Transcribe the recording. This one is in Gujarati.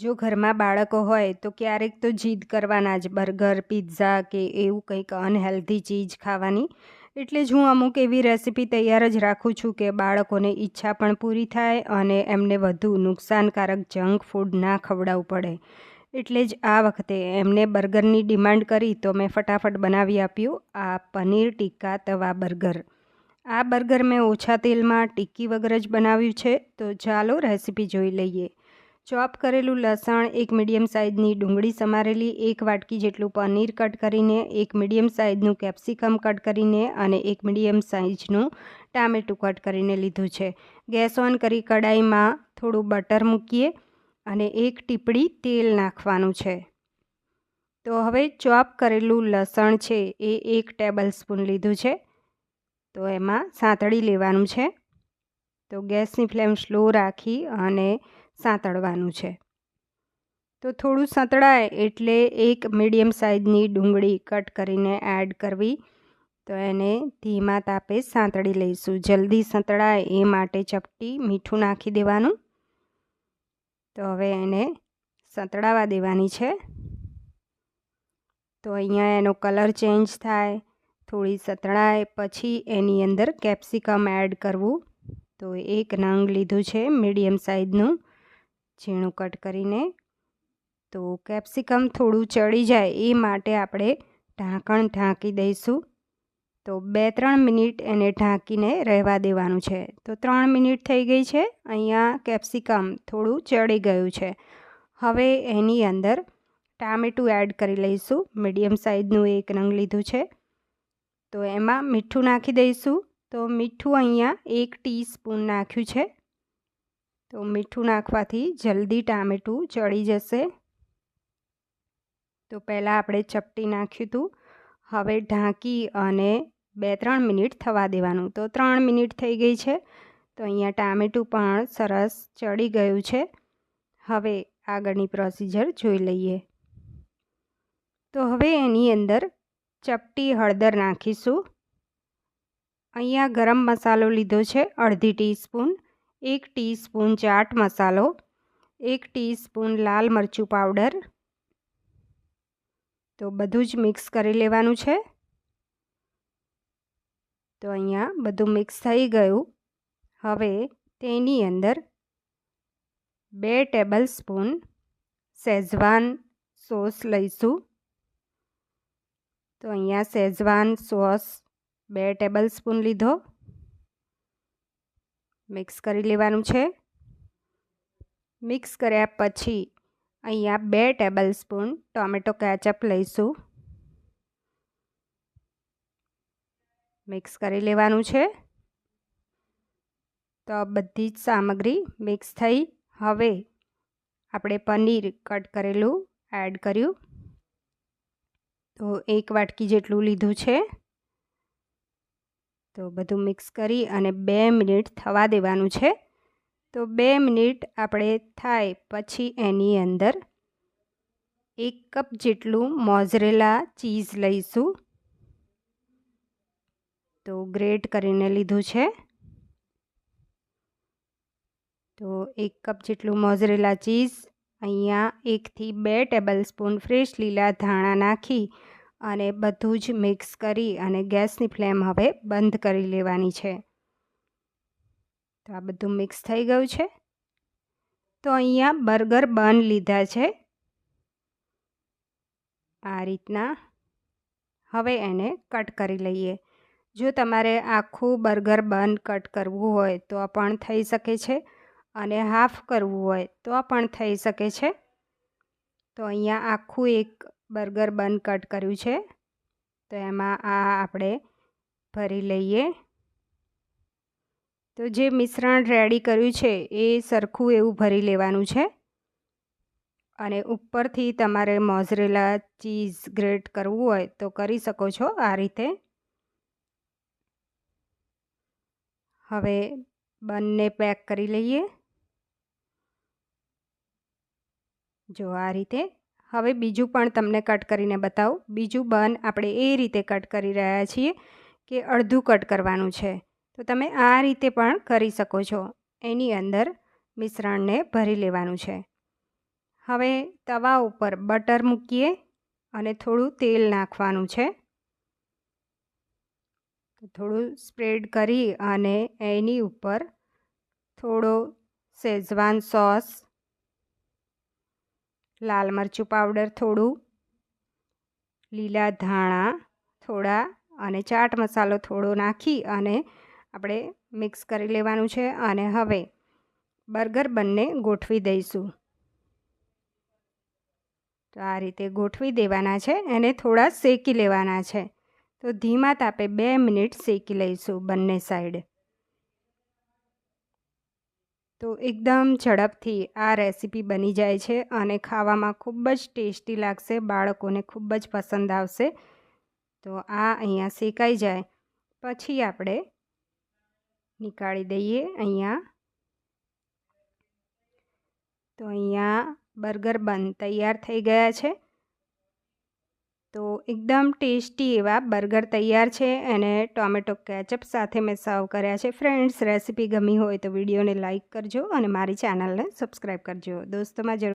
જો ઘરમાં બાળકો હોય તો ક્યારેક તો જીદ કરવાના જ બર્ગર, પિઝા કે એવું કંઈક અનહેલ્ધી ચીજ ખાવાની. એટલે જ હું અમુક એવી રેસીપી તૈયાર જ રાખું છું કે બાળકોને ઈચ્છા પણ પૂરી થાય અને એમને વધુ નુકસાનકારક જંક ફૂડ ના ખવડાવવું પડે. એટલે જ આ વખતે એમને બર્ગરની ડિમાન્ડ કરી તો મેં ફટાફટ બનાવી આપ્યું આ પનીર ટિક્કા તવા બર્ગર. આ બર્ગર મેં ઓછા તેલમાં ટિક્કી વગર જ બનાવ્યું છે. તો ચાલો રેસીપી જોઈ લઈએ. ચોપ કરેલું લસણ, એક મીડિયમ સાઇઝની ડુંગળી સમારેલી, 1 વાટકી જેટલું પનીર કટ કરીને, એક મીડિયમ સાઇઝનું કેપ્સિકમ કટ કરીને અને એક મીડિયમ સાઇઝનું ટામેટું કટ કરીને લીધું છે. ગેસ ઓન કરી કડાઈમાં થોડું બટર મૂકીએ અને એક ટીપડી તેલ નાખવાનું છે. તો હવે ચોપ કરેલું લસણ છે એ 1 ટેબલ સ્પૂન લીધું છે. તો એમાં સાંતળી લેવાનું છે. તો ગેસની ફ્લેમ સ્લો રાખી અને સાંતળવાનું છે. તો થોડું સાંતળાય એટલે એક મીડિયમ સાઇઝની ડુંગળી કટ કરીને એડ કરવી. તો એને ધીમા તાપે સાંતળી લઈશું. જલ્દી સાંતળાય એ માટે ચપટી મીઠું નાખી દેવાનું. તો હવે એને સાંતળાવા દેવાની છે. તો અહીંયા એનો કલર ચેન્જ થાય, થોડી સાંતળાય પછી એની અંદર કેપ્સિકમ એડ કરવું. તો 1 નંગ લીધું છે મીડિયમ સાઇઝનું ઝીણું કટ કરીને. તો કેપ્સિકમ થોડું ચડી જાય એ માટે આપણે ઢાંકણ ઢાંકી દઈશું. તો 2-3 મિનિટ એને ઢાંકીને રહેવા દેવાનું છે. તો 3 મિનિટ થઈ ગઈ છે. અહીંયા કેપ્સિકમ થોડું ચડી ગયું છે. હવે એની અંદર ટામેટું એડ કરી લઈશું. મીડિયમ સાઇઝનું 1 નંગ લીધું છે. તો એમાં મીઠું નાખી દઈશું. તો મીઠું અહીંયા 1 ટીસ્પૂન નાખ્યું છે. તો મીઠું નાખવાથી જલ્દી ટામેટું ચડી જશે. તો પહેલાં આપણે ચપટી નાખ્યું હતું. હવે ઢાંકી અને 2-3 મિનિટ થવા દેવાનું. તો 3 મિનિટ થઈ ગઈ છે. તો અહીંયા ટામેટું પણ સરસ ચડી ગયું છે. હવે આગળની પ્રોસીજર જોઈ લઈએ. તો હવે એની અંદર ચપટી હળદર નાખીશું. અહીંયા ગરમ મસાલો લીધો છે અડધી ટીસ્પૂન, 1 ટીસ્પૂન ચાટ મસાલો, 1 ટીસ્પૂન લાલ મરચું પાવડર. તો બધું જ મિક્સ કરી લેવાનું છે. તો અહીંયા બધું મિક્સ થઈ ગયું. હવે તેની અંદર 2 ટેબલ સ્પૂન શેઝવાન સોસ લઈશું. તો અહીંયા શેઝવાન સોસ 2 ટેબલ સ્પૂન લીધો. મિક્સ કરી લેવાનું છે. મિક્સ કર્યા પછી અહીંયા 2 ટેબલ સ્પૂન ટોમેટો કેચઅપ લઈશું. મિક્સ કરી લેવાનું છે. તો બધી જ સામગ્રી મિક્સ થઈ. હવે આપણે પનીર કટ કરેલું એડ કર્યું. તો 1 વાટકી જેટલું લીધું છે. તો બધું મિક્સ કરી અને 2 મિનિટ થવા દેવાનું છે. તો 2 મિનિટ આપણે થાય પછી એની અંદર 1 કપ જેટલું મોઝરેલા ચીઝ લઈશું. તો ગ્રેટ કરીને લીધું છે. તો 1 કપ જેટલું મોઝરેલા ચીઝ, અહીંયા 1 થી 2 ટેબલ સ્પૂન ફ્રેશ લીલા ધાણા નાખી અને બધું જ મિક્સ કરી અને ગેસની ફ્લેમ હવે બંધ કરી લેવાની છે. તો આ બધું મિક્સ થઈ ગયું છે. તો અહીંયા બર્ગર બન લીધા છે આ રીતના. હવે એને કટ કરી લઈએ. જો તમારે આખું બર્ગર બન કટ કરવું હોય તો પણ થઈ શકે છે અને હાફ કરવું હોય તો પણ થઈ શકે છે. તો અહીંયા આખું એક બર્ગર બન કટ કર્યું છે. તો એમાં આ આપણે ભરી લઈએ. તો જે મિશ્રણ રેડી કર્યું છે એ સરખું એવું ભરી લેવાનું છે. અને ઉપરથી તમારે મોઝરેલા ચીઝ ગ્રેટ કરવું હોય તો કરી શકો છો આ રીતે. હવે બનને પેક કરી લઈએ. જો આ રીતે. હવે બીજું પણ તમને કટ કરીને બતાવું. બીજું બન આપણે એ રીતે કટ કરી રહ્યા છીએ કે અડધું કટ કરવાનું છે. તો તમે આ રીતે પણ કરી શકો છો. એની અંદર મિશ્રણને ભરી લેવાનું છે. હવે તવા ઉપર બટર મૂકીએ અને થોડું તેલ નાખવાનું છે. થોડું સ્પ્રેડ કરી અને એની ઉપર થોડો શેઝવાન સોસ, લાલ મરચું પાવડર થોડું, લીલા ધાણા થોડા અને ચાટ મસાલો થોડો નાખી અને આપણે મિક્સ કરી લેવાનું છે. અને હવે બર્ગર બંને ગોઠવી દઈશું. તો આ રીતે ગોઠવી દેવાના છે. એને થોડા શેકી લેવાના છે. તો ધીમા તાપે 2 મિનિટ શેકી લઈશું બંને સાઈડ. તો એકદમ ઝડપથી આ રેસીપી બની જાય છે અને ખાવામાં ખૂબ જ ટેસ્ટી લાગશે. બાળકોને ખૂબ જ પસંદ આવશે. તો આ અહીંયા શેકાઈ જાય પછી આપણે નીકાળી દઈએ અહીંયા. તો અહીંયા બર્ગર બન તૈયાર થઈ ગયા છે. તો એકદમ ટેસ્ટી એવા બર્ગર તૈયાર છે. અને ટોમેટો કેચઅપ સાથે મેં સર્વ કર્યા છે. ફ્રેન્ડ્સ, રેસીપી ગમી હોય તો વિડીયોને લાઇક કરજો અને મારી ચેનલને સબસ્ક્રાઈબ કરજો. દોસ્તોમાં જરૂર